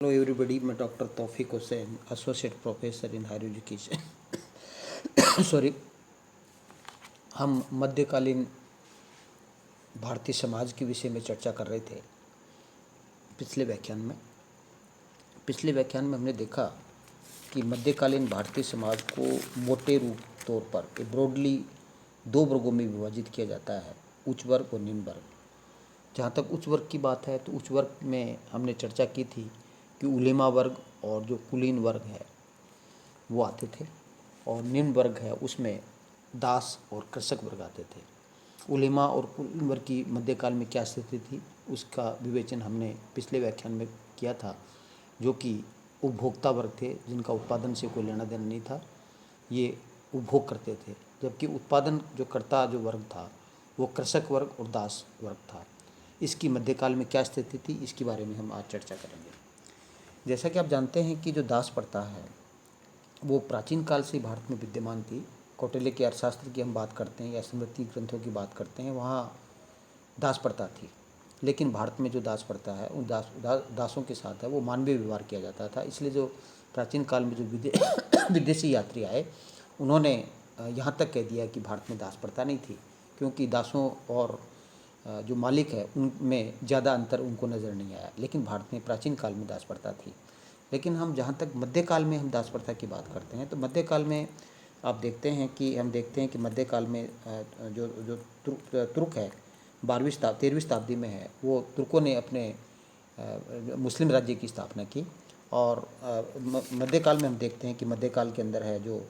Hello everybody, मैं doctor Taufiq Hussain, associate professor in higher education. Sorry. हम मध्यकालीन भारतीय समाज के विषय में चर्चा कर रहे थे पिछले व्याख्यान में हमने देखा कि मध्यकालीन भारतीय समाज को मोटे रूप तौर पर ब्रॉडली दो वर्गों में विभाजित किया जाता है, उच्च वर्ग और निम्न वर्ग। जहाँ तक उच्च वर्ग की बात है तो उच्च वर्ग में हमने चर्चा की थी कि उलेमा वर्ग और जो कुलीन वर्ग है वो आते थे, और निम्न वर्ग है उसमें दास और कृषक वर्ग आते थे। उलेमा और कुलीन वर्ग की मध्यकाल में क्या स्थिति थी उसका विवेचन हमने पिछले व्याख्यान में किया था, जो कि उपभोक्ता वर्ग थे जिनका उत्पादन से कोई लेना देना नहीं था, ये उपभोग करते थे, जबकि उत्पादन जो करता जो वर्ग था वो कृषक वर्ग और दास वर्ग था। इसकी मध्यकाल में क्या स्थिति थी इसके बारे में हम आज चर्चा करेंगे। जैसा कि आप जानते हैं कि जो दास प्रथा है वो प्राचीन काल से भारत में विद्यमान थी। कौटिल्य के अर्थशास्त्र की हम बात करते हैं या स्मृति ग्रंथों की बात करते हैं, वहाँ दास प्रथा थी। लेकिन भारत में जो दास प्रथा है उन दासों के साथ है वो मानवीय व्यवहार किया जाता था। इसलिए जो प्राचीन काल में जो विदेशी यात्री आए उन्होंने यहाँ तक कह दिया कि भारत में दास प्रथा नहीं थी, क्योंकि दासों और जो मालिक है उनमें ज़्यादा अंतर उनको नज़र नहीं आया। लेकिन भारत में प्राचीन काल में दास प्रथा थी। लेकिन हम जहाँ तक मध्यकाल में हम दास प्रथा की बात करते हैं तो मध्यकाल में आप देखते हैं कि मध्यकाल में जो जो तुर्क है 13वीं शताब्दी में है, वो तुर्कों ने अपने मुस्लिम राज्य की स्थापना की। और मध्यकाल में हम देखते हैं कि मध्यकाल के अंदर है जो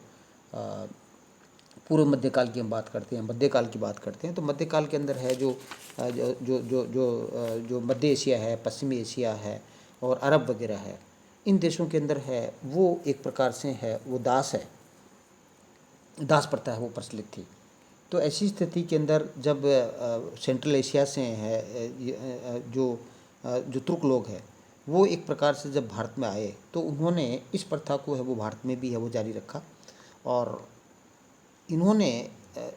पूर्व मध्यकाल की हम बात करते हैं, मध्यकाल की बात करते हैं तो मध्यकाल के अंदर है जो जो जो जो जो जो मध्य एशिया है, पश्चिमी एशिया है और अरब वगैरह है, इन देशों के अंदर है वो एक प्रकार से है वो दास प्रथा है वो प्रचलित थी। तो ऐसी स्थिति के अंदर जब सेंट्रल एशिया से है जो तुर्क लोग हैं वो एक प्रकार से जब भारत में आए तो उन्होंने इस प्रथा को है वो भारत में भी है वो जारी रखा। और इन्होंने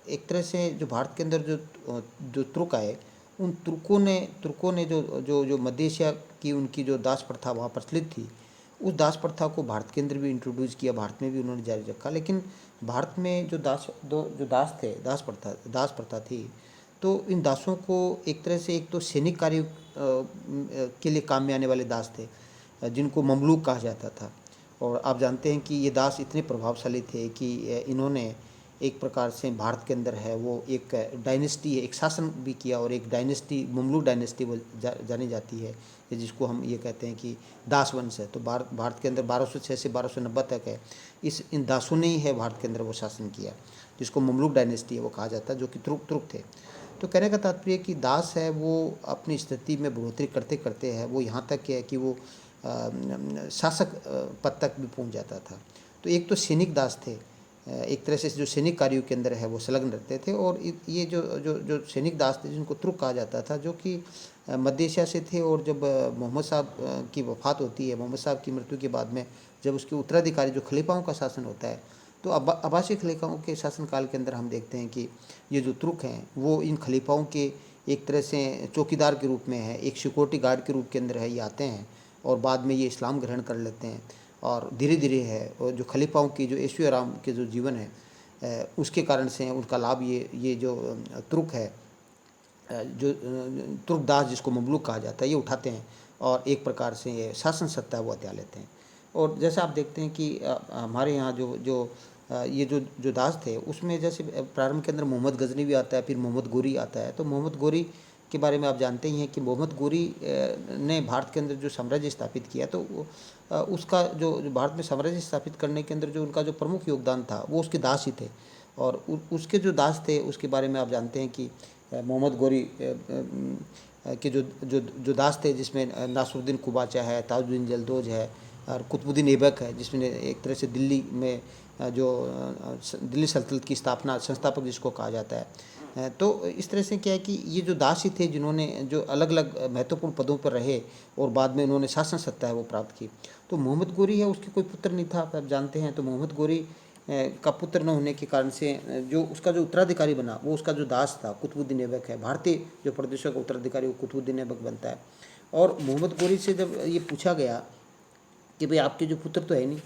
एक तरह से जो भारत के अंदर जो तुर्क आए उन तुर्कों ने जो मध्य एशिया की उनकी जो दास प्रथा वहाँ प्रचलित थी, उस दास प्रथा को भारत के अंदर भी इंट्रोड्यूस किया, भारत में भी उन्होंने जारी रखा। लेकिन भारत में जो दास प्रथा थी, तो इन दासों को एक तरह से एक तो सैनिक कार्य के लिए काम में आने वाले दास थे, जिनको ममलूक कहा जाता था। और आप जानते हैं कि ये दास इतने प्रभावशाली थे कि इन्होंने एक प्रकार से भारत के अंदर है वो एक डायनेस्टी एक शासन भी किया, और एक डायनेस्टी ममलूक डायनेस्टी वो जानी जाती है, जिसको हम ये कहते हैं कि दास वंश है। तो भारत के अंदर 1206 से 1290 तक है इन दासों ने ही है भारत के अंदर वो शासन किया, जिसको ममलूक डायनेस्टी है वो कहा जाता है, जो कि तुर्क थे। तो कहने का तात्पर्य कि दास है वो अपनी स्थिति में बढ़ोतरी करते करते है वो यहाँ तक है कि वो शासक पद तक भी पहुँच जाता था। तो एक तो सैनिक दास थे, एक तरह से जो सैनिक कार्यों के अंदर है वो संलग्न रहते थे। और ये जो जो जो सैनिक दास थे जिनको तुर्क कहा जाता था, जो कि मध्य एशिया से थे। और जब मोहम्मद साहब की वफ़ात होती है, मोहम्मद साहब की मृत्यु के बाद में जब उसके उत्तराधिकारी जो खलीफाओं का शासन होता है, तो अब्बासी खलीफाओं के शासनकाल के अंदर हम देखते हैं कि ये जो तुर्क हैं वो इन खलीफाओं के एक तरह से चौकीदार के रूप में है, एक सिक्योरिटी गार्ड के रूप के अंदर है ये आते हैं, और बाद में ये इस्लाम ग्रहण कर लेते हैं। और धीरे धीरे है और जो खलीफाओं की जो ऐशो आराम के जो जीवन है उसके कारण से उनका लाभ ये जो तुर्क है, जो तुर्कदास जिसको ममलूक कहा जाता है, ये उठाते हैं और एक प्रकार से ये शासन सत्ता वो हथिया लेते हैं। और जैसे आप देखते हैं कि हमारे यहाँ ये जो दास थे उसमें जैसे प्रारंभ के अंदर मोहम्मद गजनी भी आता है, फिर मोहम्मद गोरी आता है। तो मोहम्मद गोरी के बारे में आप जानते ही हैं कि मोहम्मद गोरी ने भारत के अंदर जो साम्राज्य स्थापित किया, तो उसका जो भारत में साम्राज्य स्थापित करने के अंदर जो उनका जो प्रमुख योगदान था वो उसके दास ही थे। और उसके जो दास थे उसके बारे में आप जानते हैं कि मोहम्मद गोरी के जो दास थे, जिसमें नासरुद्दीन कुबाचा है, ताजुद्दीन जलदोज है और कुतुबुद्दीन ऐबक है, जिसमें एक तरह से दिल्ली में जो दिल्ली सल्तनत की संस्थापक जिसको कहा जाता है। तो इस तरह से क्या है कि ये जो दास ही थे जिन्होंने जो अलग अलग महत्वपूर्ण पदों पर रहे और बाद में उन्होंने शासन सत्ता है वो प्राप्त की। तो मोहम्मद गोरी है उसके कोई पुत्र नहीं था, आप जानते हैं। तो मोहम्मद गोरी का पुत्र न होने के कारण से जो उसका जो उत्तराधिकारी बना वो उसका जो दास था कुतुबुद्दीन ऐबक है। भारतीय जो प्रदेशों का उत्तराधिकारी वो कुतुबुद्दीन ऐबक बनता है। और मोहम्मद गोरी से जब ये पूछा गया कि भाई आपके जो पुत्र तो है नहीं,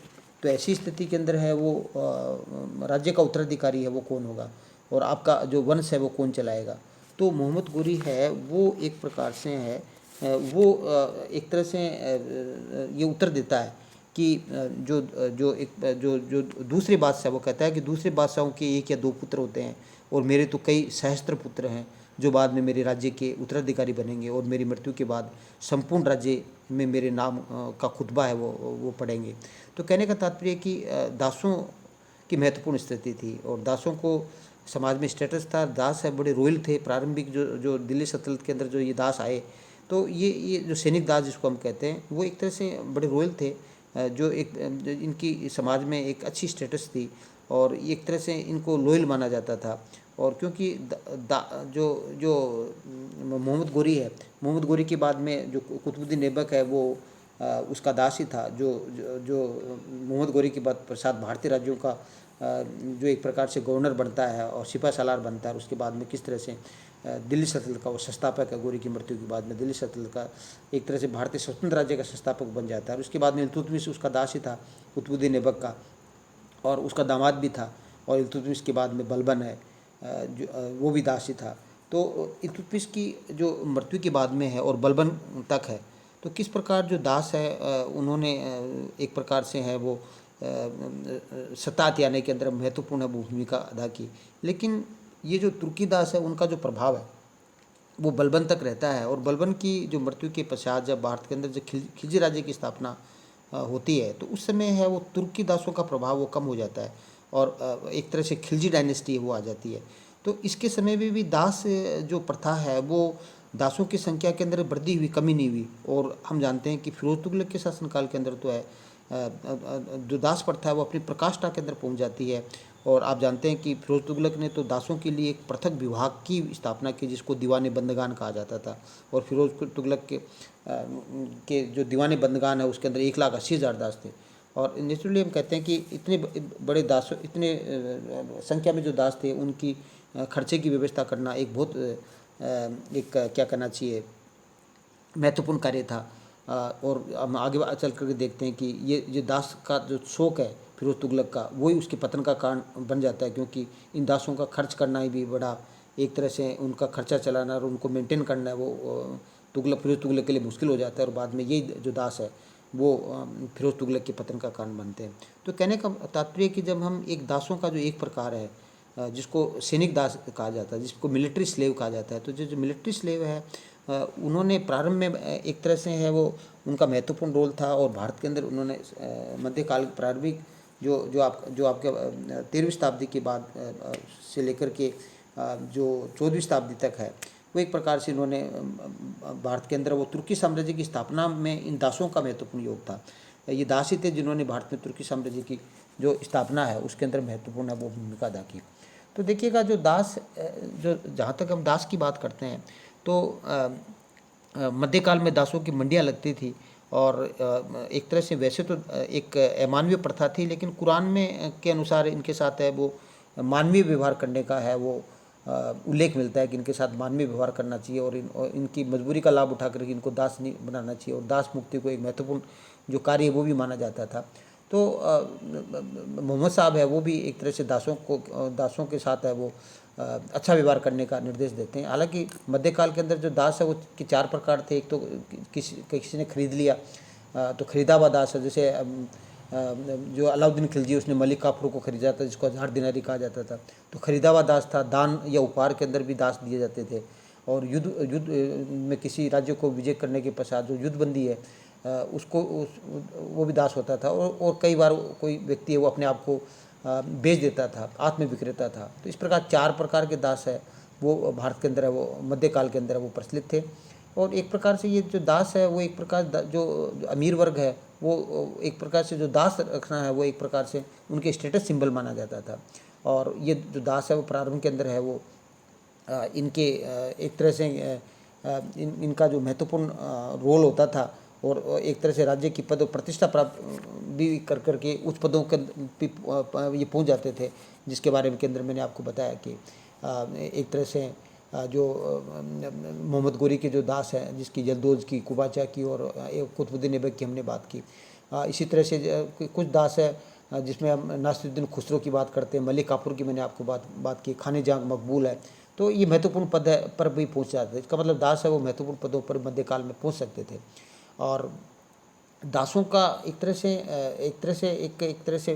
तो ऐसी स्थिति के अंदर है वो राज्य का उत्तराधिकारी है वो कौन होगा, और आपका जो वंश है वो कौन चलाएगा। तो मोहम्मद गोरी है वो एक प्रकार से है वो एक तरह से ये उत्तर देता है कि जो जो एक जो जो दूसरे बादशाह, वो कहता है कि दूसरे बादशाहों के एक या दो पुत्र होते हैं और मेरे तो कई सहस्त्र पुत्र हैं जो बाद में मेरे राज्य के उत्तराधिकारी बनेंगे, और मेरी मृत्यु के बाद संपूर्ण राज्य में मेरे नाम का खुतबा है वो पढ़ेंगे। तो कहने का तात्पर्य कि दासों की महत्वपूर्ण स्थिति थी और दासों को समाज में स्टेटस था। दास है बड़े रॉयल थे। प्रारंभिक जो जो दिल्ली सल्तनत के अंदर जो ये दास आए, तो ये जो सैनिक दास जिसको हम कहते हैं, वो एक तरह से बड़े रॉयल थे, जो एक इनकी समाज में एक अच्छी स्टेटस थी और एक तरह से इनको लॉयल माना जाता था। और क्योंकि जो जो मोहम्मद गोरी है, मोहम्मद गोरी के बाद में जो कुतुबुद्दीन ऐबक है वो उसका दास ही था। जो मोहम्मद गोरी के बाद पश्चात भारतीय राज्यों का जो एक प्रकार से गवर्नर बनता है और सिपा सालार बनता है, उसके बाद में किस तरह से दिल्ली सल्तनत का वो संस्थापक है। गोरी की मृत्यु के बाद में दिल्ली सल्तनत का एक तरह से भारतीय स्वतंत्र राज्य का संस्थापक बन जाता है। और उसके बाद में इल्तुतमिश उसका दास ही था कुतुबुद्दीन ऐबक का, और उसका दामाद भी था। और इल्तुतमिश के बाद में बलबन है जो वो भी दास ही था। तो इल्तुतमिश की जो मृत्यु के बाद में है और बलबन तक है, तो किस प्रकार जो दास है उन्होंने एक प्रकार से है वो सत्ता आने के अंदर महत्वपूर्ण भूमिका अदा की। लेकिन ये जो तुर्की दास है उनका जो प्रभाव है वो बलबन तक रहता है। और बलबन की जो मृत्यु के पश्चात जब भारत के अंदर जब खिलजी राज्य की स्थापना होती है, तो उस समय है वो तुर्की दासों का प्रभाव वो कम हो जाता है और एक तरह से खिलजी डायनेस्टी वो आ जाती है। तो इसके समय में भी दास जो प्रथा है वो दासों की संख्या के अंदर वृद्धि हुई, कमी नहीं हुई। और हम जानते हैं कि फिरोज तुगलक के शासनकाल के अंदर तो है जो दास प्रथा है वो अपनी प्रकाष्ठा के अंदर पहुंच जाती है। और आप जानते हैं कि फिरोज तुगलक ने तो दासों के लिए एक पृथक विभाग की स्थापना की जिसको दीवाने बंदगान कहा जाता था। और फिरोज तुगलक के जो दीवाने बंदगान है उसके अंदर 1,80,000 दास थे। और नेचुरली हम कहते हैं कि इतने बड़े दासों, इतने संख्या में जो दास थे उनकी खर्चे की व्यवस्था करना एक बहुत एक क्या करना चाहिए महत्वपूर्ण कार्य था। और हम आगे चल करके देखते हैं कि ये दास का जो शौक है फिरोज तुगलक का, वही उसके पतन का कारण बन जाता है। क्योंकि इन दासों का खर्च करना ही भी बड़ा एक तरह से उनका खर्चा चलाना और उनको मेंटेन करना है वो फिरोज तुगलक के लिए मुश्किल हो जाता है। और बाद में यही जो दास है वो फिरोज तुगलक के पतन का कारण बनते हैं। तो कहने का तात्पर्य कि जब हम एक दासों का जो एक प्रकार है जिसको सैनिक दास कहा जाता है, जिसको मिलिट्री स्लेव कहा जाता है, तो जो मिलिट्री स्लेव है उन्होंने प्रारंभ में एक तरह से है वो उनका महत्वपूर्ण रोल था। और भारत के अंदर उन्होंने मध्यकाल प्रारंभिक जो आपके 13वीं शताब्दी के बाद से लेकर के जो 14वीं शताब्दी तक है, वो एक प्रकार से इन्होंने भारत के अंदर वो तुर्की साम्राज्य की स्थापना में इन दासों का महत्वपूर्ण योग था। ये दास ही थे जिन्होंने भारत में तुर्की साम्राज्य की जो स्थापना है उसके अंदर महत्वपूर्ण वो भूमिका अदा की। तो देखिएगा जो दास जो जहाँ तक हम दास की बात करते हैं तो मध्यकाल में दासों की मंडियाँ लगती थी। और एक तरह से वैसे तो एक अमानवीय प्रथा थी, लेकिन कुरान में के अनुसार इनके साथ है वो मानवीय व्यवहार करने का है वो उल्लेख मिलता है कि इनके साथ मानवीय व्यवहार करना चाहिए और इनकी मजबूरी का लाभ उठा करके इनको दास नहीं बनाना चाहिए। और दास मुक्ति को एक महत्वपूर्ण जो कार्य है वो भी माना जाता था। तो मोहम्मद साहब है वो भी एक तरह से दासों के साथ है वो अच्छा व्यवहार करने का निर्देश देते हैं। हालांकि मध्यकाल के अंदर जो दास है वो के 4 प्रकार थे। एक तो किसी ने खरीद लिया तो खरीदा हुआ दास है, जैसे जो अलाउद्दीन खिलजी उसने मलिक काफूर को खरीदा था जिसको 1000 दिनारी कहा जाता था, तो खरीदा हुआ दास था। दान या उपहार के अंदर भी दास दिए जाते थे। और युद्ध में किसी राज्य को विजय करने के पश्चात जो युद्धबंदी है वो भी दास होता था। और कई बार कोई व्यक्ति है वो अपने आप को बेच देता था, आत्म विक्रेता था। तो इस प्रकार 4 प्रकार के दास है वो भारत के अंदर है वो मध्यकाल के अंदर है वो प्रचलित थे। और एक प्रकार से ये जो दास है वो एक प्रकार जो अमीर वर्ग है वो एक प्रकार से जो दास रखना है वो एक प्रकार से उनके स्टेटस सिंबल माना जाता था। और ये जो दास है वो प्रारंभ के अंदर है वो इनके एक तरह से इनका जो महत्वपूर्ण रोल होता था। और एक तरह से राज्य की पद प्रतिष्ठा प्राप्त भी कर करके उच्च पदों के ये पहुंच जाते थे, जिसके बारे में के अंदर मैंने आपको बताया कि एक तरह से जो मोहम्मद गोरी के जो दास हैं जिसकी जल्दोज की, कुबाचा की और कुतुबुद्दीन ऐबक की हमने बात की। इसी तरह से कुछ दास है जिसमें हम नासिरुद्दीन खुसरो की बात करते हैं, मलिक काफूर की मैंने आपको बात की, खाने जहाँ मकबूल है। तो ये महत्वपूर्ण पद है पर भी पहुँच जाते थे। इसका मतलब दास है वो महत्वपूर्ण पदों पर मध्यकाल में पहुँच सकते थे। और दासों का एक तरह से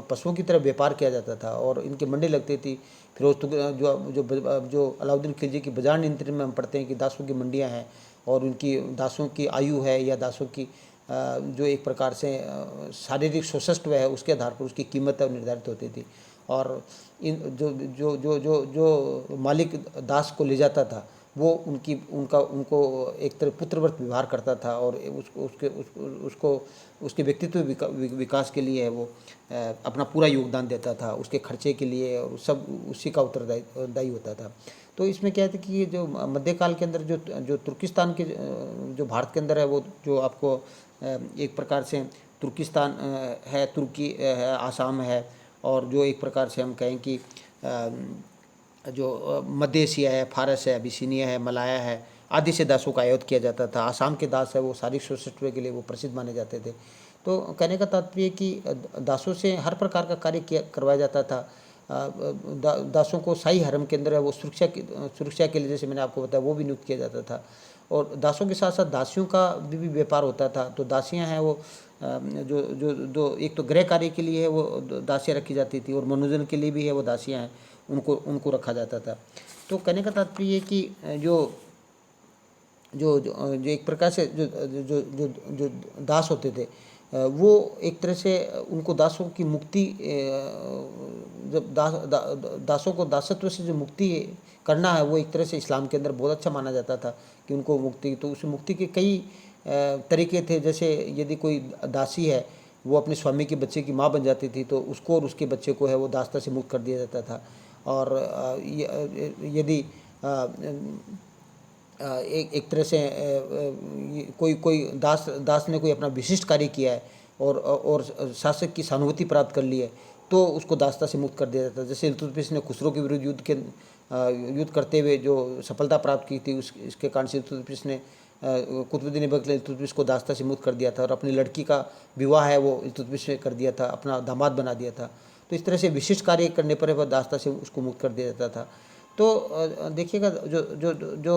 पशुओं की तरह व्यापार किया जाता था और इनकी मंडी लगती थी। फिरोज जो अलाउद्दीन खिलजी की बाजार नियंत्रण में हम पढ़ते हैं कि दासों की मंडियां हैं और उनकी दासों की आयु है या दासों की जो एक प्रकार से शारीरिक शोषस्व है उसके आधार पर उसकी कीमत निर्धारित होती थी। और इन जो मालिक दास को ले जाता था वो उनको एक तरह पुत्रवत व्यवहार करता था और उसके व्यक्तित्व विकास के लिए वो अपना पूरा योगदान देता था, उसके खर्चे के लिए, और सब उसी का उत्तरदायी होता था। तो इसमें क्या है कि ये जो मध्यकाल के अंदर जो तुर्किस्तान के जो भारत के अंदर है वो जो आपको एक प्रकार से तुर्किस्तान है, तुर्की है, आसाम है, और जो एक प्रकार से हम कहें कि जो मध्य एशिया है, फारस है, अबिसिनिया है, मलाया है, आदि से दासों का आयात किया जाता था। आसाम के दास है वो शारीरिक शोषित्व के लिए वो प्रसिद्ध माने जाते थे। तो कहने का तात्पर्य कि दासों से हर प्रकार का कार्य करवाया जाता था। दासों को शाही हरम के अंदर है वो सुरक्षा के लिए, जैसे मैंने आपको बताया, वो भी नियुक्त किया जाता था। और दासों के साथ साथ दासियों का भी व्यापार होता था। तो दासियां हैं वो जो जो जो एक तो गृह कार्य के लिए है वो दासियां रखी जाती थी और मनोरंजन के लिए भी है वो दासियां हैं, उनको रखा जाता था। तो कहने का तात्पर्य ये कि जो जो जो जो एक प्रकार से जो जो जो जो दास होते थे वो एक तरह से उनको दासों की मुक्ति, जब दासों को दासत्व से जो मुक्ति करना है वो एक तरह से इस्लाम के अंदर बहुत अच्छा माना जाता था कि उनको मुक्ति, तो उस मुक्ति के कई तरीके थे। जैसे यदि कोई दासी है वो अपने स्वामी के बच्चे की माँ बन जाती थी तो उसको और उसके बच्चे को है वो दासता से मुक्त कर दिया जाता था। और यदि एक तरह से कोई दास ने कोई अपना विशिष्ट कार्य किया है और शासक की सहानुभूति प्राप्त कर ली है तो उसको दासता से मुक्त कर दिया जाता है। जैसे इल्तुतमिश ने खुसरो के विरुद्ध युद्ध करते हुए जो सफलता प्राप्त की थी, इसके कारण से इल्तुतमिश ने कुतुबुद्दीन ऐबक ने इल्तुतमिश को दासता से मुक्त कर दिया था और अपनी लड़की का विवाह है वो इल्तुतमिश ने कर दिया था, अपना दामाद बना दिया था। तो इस तरह से विशिष्ट कार्य करने पर वह दासता से उसको मुक्त कर दिया जाता था। तो देखिएगा जो जो जो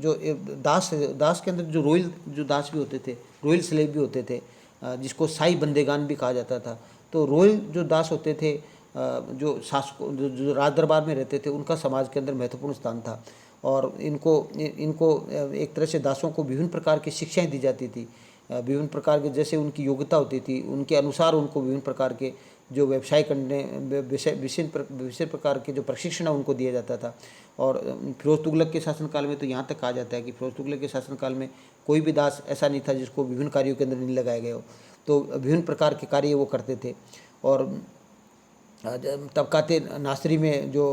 जो दास के अंदर जो रॉयल जो दास भी होते थे, रॉयल स्लेव भी होते थे, जिसको शाही बंदेगान भी कहा जाता था। तो रॉयल जो दास होते थे, जो शासकों जो राज दरबार में रहते थे, उनका समाज के अंदर महत्वपूर्ण स्थान था। और इनको इनको एक तरह से दासों को विभिन्न प्रकार की शिक्षाएं दी जाती थी, विभिन्न प्रकार के जैसे उनकी योग्यता होती थी उनके अनुसार उनको विभिन्न प्रकार के जो व्यवसाय करने विषय प्रकार के जो प्रशिक्षण है उनको दिया जाता था। और फिरोज तुगलक के शासनकाल में तो यहाँ तक कहा जाता है कि फिरोज तुगलक के शासनकाल में कोई भी दास ऐसा नहीं था जिसको विभिन्न कार्यों के अंदर नहीं लगाया गया हो। तो विभिन्न प्रकार के कार्य वो करते थे। और तबकाते नासरी में जो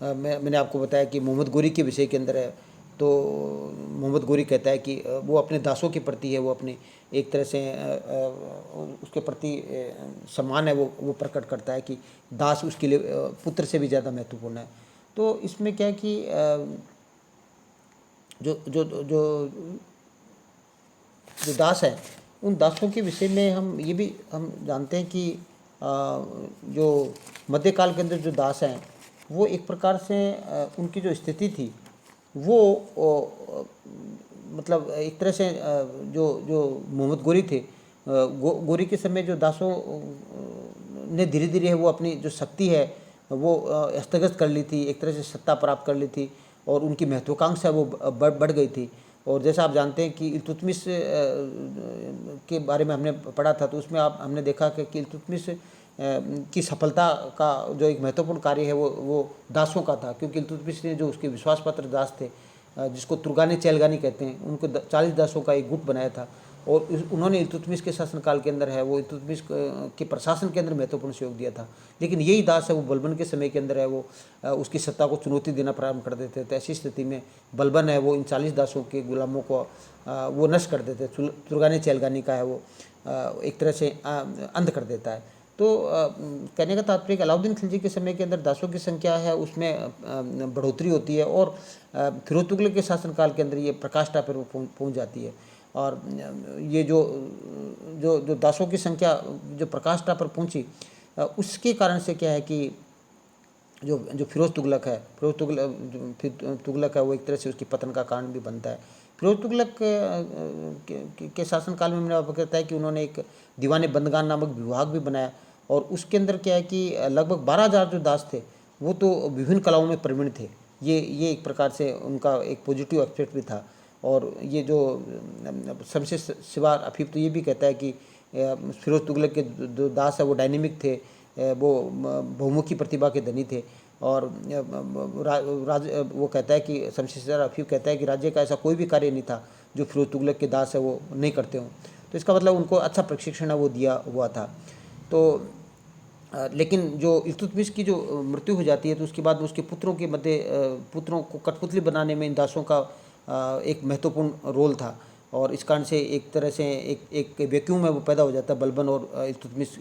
मैंने आपको बताया कि मोहम्मद गोरी के विषय के अंदर है, तो मोहम्मद गोरी कहता है कि वो अपने दासों के प्रति है वो अपने एक तरह से उसके प्रति सम्मान है वो प्रकट करता है कि दास उसके लिए पुत्र से भी ज़्यादा महत्वपूर्ण है। तो इसमें क्या है कि जो जो जो जो दास हैं उन दासों के विषय में हम जानते हैं कि जो मध्यकाल के अंदर जो दास हैं वो एक प्रकार से उनकी जो स्थिति थी वो मतलब एक तरह से जो जो मोहम्मद गोरी थे, गोरी के समय जो दासों ने धीरे धीरे वो अपनी जो शक्ति है वो हस्तगत कर ली थी, एक तरह से सत्ता प्राप्त कर ली थी और उनकी महत्वाकांक्षा वो बढ़ गई थी। और जैसा आप जानते हैं कि इल्तुतमिश के बारे में हमने पढ़ा था, तो उसमें हमने देखा कि इल्तुतमिश की सफलता का जो एक महत्वपूर्ण कार्य है वो दासों का था, क्योंकि इल्तुतमिश ने जो उसके विश्वास पात्र दास थे जिसको तुर्गानी चैलगानी कहते हैं, उनको 40 दासों का एक गुट बनाया था। और उन्होंने इल्तुतमिश के शासनकाल के अंदर है वो इल्तुतमिश के प्रशासन के अंदर महत्वपूर्ण सहयोग दिया था। लेकिन यही दास है वो बलबन के समय के अंदर है वो उसकी सत्ता को चुनौती देना प्रारंभ कर देते थे। ऐसी स्थिति में बलबन है वो इन 40 दासों के गुलामों को वो नष्ट कर देते। तुर्गानी चैलगानी का है वो एक तरह से अंध कर देता है। तो कहने का तात्पर्य कि अलाउद्दीन खिलजी के समय के अंदर दासों की संख्या है उसमें बढ़ोतरी होती है और फिरोज तुगलक के शासनकाल के अंदर ये प्रकाष्ठा पर पहुँच जाती है। और ये जो जो जो दासों की संख्या जो प्रकाष्ठा पर पहुंची, उसके कारण से क्या है कि जो जो फिरोज़ तुगलक है, फिरोज़ तुगलक तुगलक है, वो एक तरह से उसकी पतन का कारण भी बनता है। फिरोज़ तुगलक के शासनकाल में मैंने आपको कहता है कि उन्होंने एक दीवान बंदगान नामक विभाग भी बनाया, और उसके अंदर क्या है कि लगभग 12,000 जो दास थे वो तो विभिन्न कलाओं में प्रवीण थे। ये एक प्रकार से उनका एक पॉजिटिव एस्पेक्ट भी था। और ये जो शमशेर सिवार अफीफ तो ये भी कहता है कि फिरोज़ तुगलक के जो दास है वो डायनेमिक थे, वो बहुमुखी प्रतिभा के धनी थे। और वो कहता है कि शमशेर अफीफ कहता है कि राज्य का ऐसा कोई भी कार्य नहीं था जो फिरोज़ तुगलक के दास है वो नहीं करते हों। तो इसका मतलब उनको अच्छा प्रशिक्षण है वो दिया हुआ था। तो लेकिन जो इल्तुतमिश की जो मृत्यु हो जाती है, तो उसके बाद उसके पुत्रों के मध्य पुत्रों को कठपुतली बनाने में इन दासों का एक महत्वपूर्ण रोल था। और इस कारण से एक तरह से एक वैक्यूम है वो पैदा हो जाता है बलबन और इल्तुतमिश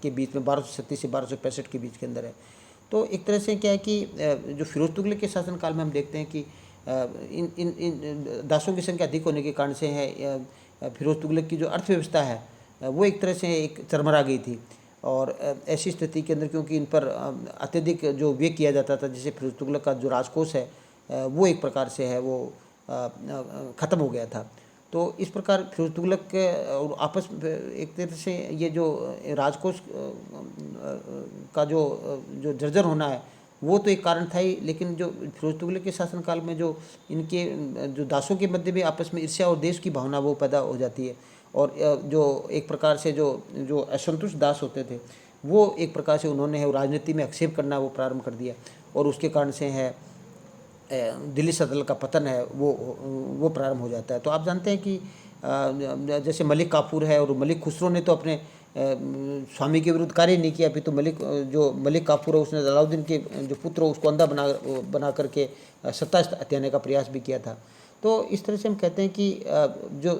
के बीच में, 1237 से 1265 के बीच के अंदर है। तो एक तरह से क्या है कि जो फिरोज़ तुगलक के शासनकाल में हम देखते हैं कि इन दासों की संख्या अधिक होने के कारण से है फिरोज़ तुगलक की जो अर्थव्यवस्था है वो एक तरह से एक चरमरा गई थी। और ऐसी स्थिति के अंदर क्योंकि इन पर अत्यधिक जो व्यय किया जाता था, जैसे फिरोज़ तुगलक का जो राजकोष है वो एक प्रकार से है वो ख़त्म हो गया था। तो इस प्रकार फिरोज़ तुगलक के और आपस में एक तरह से ये जो राजकोष का जो जर्जर होना है वो तो एक कारण था ही, लेकिन जो फिरोज़ तुगलक के शासनकाल में जो इनके जो दासों के मध्य में आपस में ईर्ष्या और देश की भावना वो पैदा हो जाती है। और जो एक प्रकार से जो जो असंतुष्ट दास होते थे वो एक प्रकार से उन्होंने है राजनीति में हस्तक्षेप करना वो प्रारंभ कर दिया, और उसके कारण से है दिल्ली सल्तनत का पतन है वो प्रारंभ हो जाता है। तो आप जानते हैं कि जैसे मलिक काफूर है, और मलिक खुसरो ने तो अपने स्वामी के विरुद्ध कार्य नहीं किया, अभी तो मलिक काफूर है उसने अलाउद्दीन के जो पुत्र हो उसको अंधा बना करके सत्ता हथियाने का प्रयास भी किया था। तो इस तरह से हम कहते हैं कि जो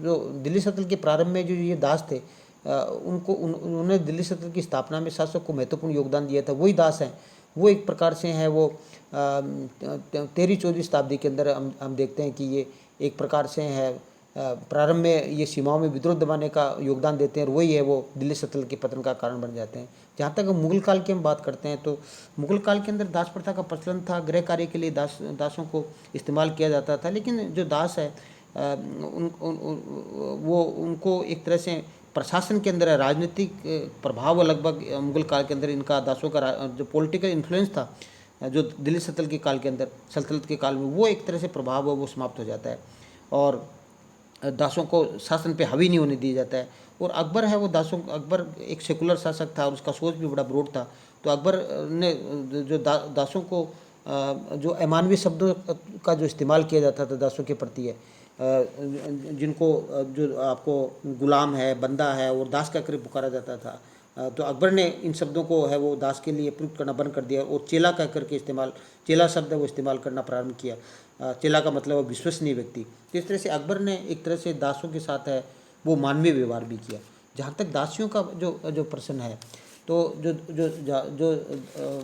जो दिल्ली सल्तनत के प्रारंभ में जो ये दास थे उन्होंने दिल्ली सल्तनत की स्थापना में शासक को महत्वपूर्ण योगदान दिया था। वही दास हैं, वो एक प्रकार से हैं वो 13वीं-14वीं शताब्दी के अंदर हम देखते हैं कि ये एक प्रकार से है प्रारंभ में ये सीमाओं में विद्रोह दबाने का योगदान देते हैं, और वही है वो दिल्ली सल्तनत के पतन का कारण बन जाते हैं। जहाँ तक मुगल काल की हम बात करते हैं तो मुगल काल के अंदर दास प्रथा का प्रचलन था। गृह कार्य के लिए दासों को इस्तेमाल किया जाता था, लेकिन जो दास है वो उनको एक तरह से प्रशासन के अंदर राजनीतिक प्रभाव लगभग मुगल काल के अंदर इनका दासों का जो पॉलिटिकल इन्फ्लुएंस था जो दिल्ली सल्तनत के काल में वो एक तरह से प्रभाव है वो समाप्त हो जाता है, और दासों को शासन पे हावी नहीं होने दिया जाता है। और अकबर है वो अकबर एक सेकुलर शासक था और उसका सोच भी बड़ा ब्रॉड था। तो अकबर ने जो दासों को जो अमानवीय शब्दों का जो इस्तेमाल किया जाता था दासों के प्रति है, जिनको जो आपको गुलाम है, बंदा है और दास का कर पुकारा जाता था, तो अकबर ने इन शब्दों को है वो दास के लिए प्रयुक्त करना बंद कर दिया और चेला कह करके चेला शब्द है वो इस्तेमाल करना प्रारंभ किया। चेला का मतलब है विश्वसनीय व्यक्ति। तो इस तरह से अकबर ने एक तरह से दासों के साथ है वो मानवीय व्यवहार भी किया। जहाँ तक दासियों का जो प्रश्न है, तो जो जो जो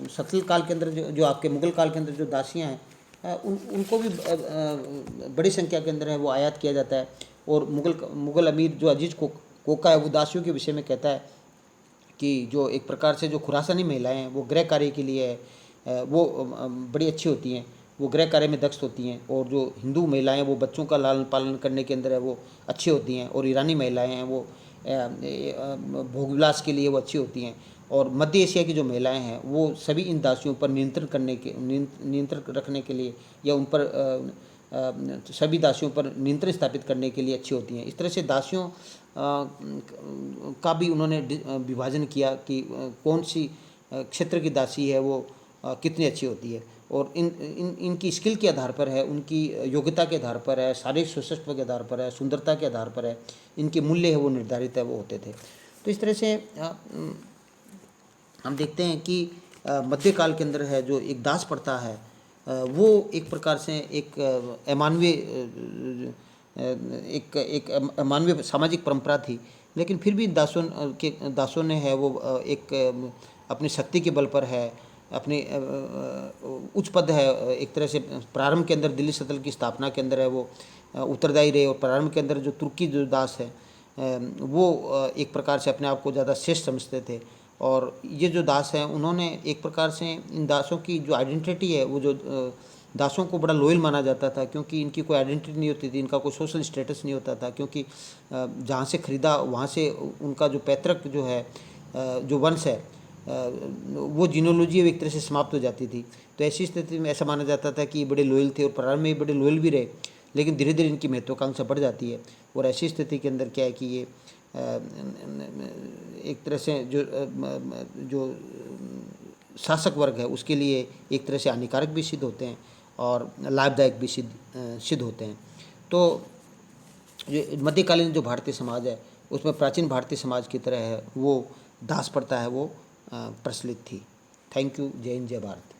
सतलज काल के अंदर जो आपके मुगल काल के अंदर जो दासियाँ हैं उनको भी बड़ी संख्या के अंदर है वो आयात किया जाता है। और मुगल अमीर जो अजीज़ कोका है वो दासियों के विषय में कहता है कि जो एक प्रकार से जो खुरासानी महिलाएं हैं वो गृह कार्य के लिए वो बड़ी अच्छी होती हैं, वो गृह कार्य में दक्ष होती हैं। और जो हिंदू महिलाएं वो बच्चों का लालन पालन करने के अंदर है वो अच्छी होती हैं। और ईरानी महिलाएं हैं वो भोगविलास के लिए वो अच्छी होती हैं। और मध्य एशिया की जो महिलाएं हैं वो सभी इन दासियों पर नियंत्रण रखने के लिए या उन पर सभी दासियों पर नियंत्रण स्थापित करने के लिए अच्छी होती हैं। इस तरह से दासियों का भी उन्होंने विभाजन किया कि कौन सी क्षेत्र की दासी है वो कितनी अच्छी होती है। और इनकी स्किल के आधार पर है, उनकी योग्यता के आधार पर है, शारीरिक सुस्तत्व के आधार पर है, सुंदरता के आधार पर है, इनके मूल्य है वो निर्धारित है वो होते थे। तो इस तरह से हम देखते हैं कि मध्यकाल के अंदर है जो एक दास प्रथा है वो एक प्रकार से एक अमानवीय सामाजिक परंपरा थी। लेकिन फिर भी दासों ने है वो एक अपनी शक्ति के बल पर है अपने उच्च पद है एक तरह से प्रारंभ के अंदर दिल्ली सल्तनत की स्थापना के अंदर है वो उत्तरदायी रहे। और प्रारंभ के अंदर जो तुर्की जो दास है वो एक प्रकार से अपने आप को ज़्यादा श्रेष्ठ समझते थे। और ये जो दास हैं उन्होंने एक प्रकार से इन दासों की जो आइडेंटिटी है, वो जो दासों को बड़ा लॉयल माना जाता था, क्योंकि इनकी कोई आइडेंटिटी नहीं होती थी, इनका कोई सोशल स्टेटस नहीं होता था, क्योंकि जहाँ से ख़रीदा वहाँ से उनका जो पैतृक जो है, जो वंश है, वो जीनोलॉजी एक तरह से समाप्त हो जाती थी। तो ऐसी स्थिति में ऐसा माना जाता था कि ये बड़े लॉयल थे और प्रारंभ में ये बड़े लॉयल भी रहे, लेकिन धीरे धीरे इनकी महत्वाकांक्षा बढ़ जाती है। और ऐसी स्थिति के अंदर क्या है कि ये एक तरह से जो शासक वर्ग है उसके लिए एक तरह से हानिकारक भी सिद्ध होते हैं और लाभदायक भी सिद्ध होते हैं। तो ये मध्यकालीन जो भारतीय समाज है उसमें प्राचीन भारतीय समाज की तरह है वो दास प्रथा है, वो प्रचलित थी। Thank you. जय हिंद, जय भारत।